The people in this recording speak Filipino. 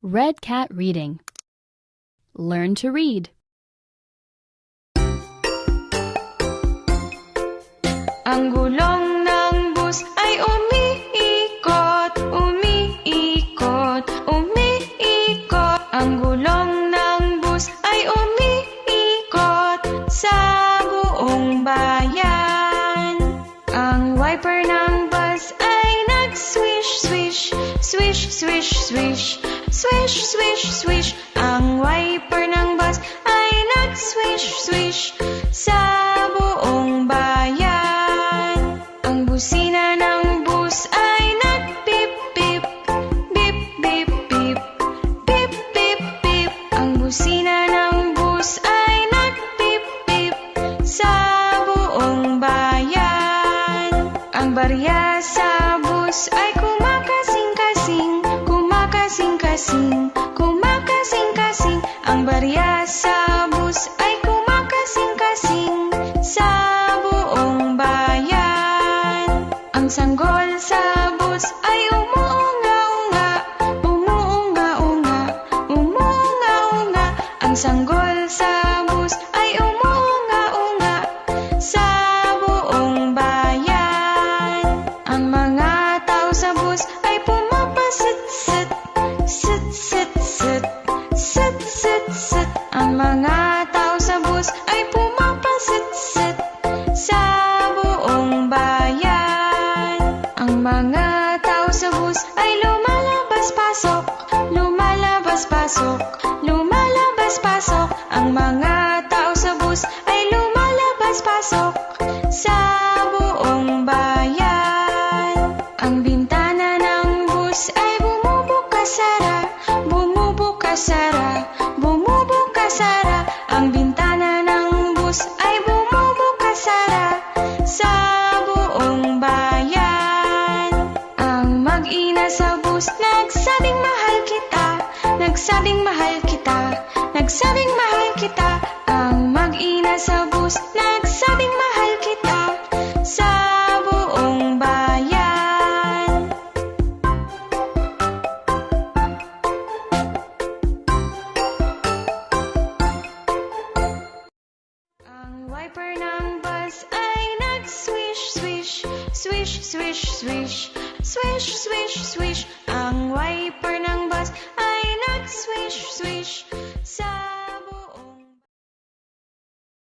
Red Cat Reading. Learn to read. Ang gulong ng bus ay umiikot, umiikot, umiikot. Ang gulong ng bus ay umiikot sa buong bayan. Ang wiper ng bus ay nag-swish, swish, swish, swish, swish, swish, swish, swish. Ang wiper ng bus ay nag-swish, swish sa buong bayan. Ang busina ng bus ay nag-beep, beep, beep, beep, beep, beep, beep, beep. Ang busina ng bus ay nag-beep, beep sa buong bayan. Ang barya sa bus ay kumakasing-kasing, kumakasing-kasing, kumakasing-kasing. Ang barya sa bus ay kumakasing-kasing sa buong bayan. Ang sanggol sa bus ay umuunga-unga, umuunga-unga, umuunga-unga. Ang sanggol sa bus ay umuunga-unga sa buong bayan. Ang mga tao sa bus ay pumapasit-sit, sit-sit-sit, sit-sit-sit. Ang mga tao sa bus ay pumapasit-sit sa buong bayan. Ang mga tao sa bus ay lumalabas-pasok, lumalabas-pasok, lumalabas-pasok. Ang mga tao sa bus ay lumalabas-pasok sa buong bayan. Ang bintana ng bus ay bumubukas-sara, bumubukas-sara, bumubukas-sara. Ang bintana ng bus ay bumubukas-sara sa buong bayan. Ang mag-ina sa bus nagsabing mahal kita, nagsabing mahal kita, nagsabing mahal kita. Ang mag-ina sa bus nagsabing mahal kita sa buong bayan. Ang wiper ng bus ay nag-swish, swish, swish, swish, swish, swish, swish, swish. Ang wiper ng bus ay nag-swish, swish,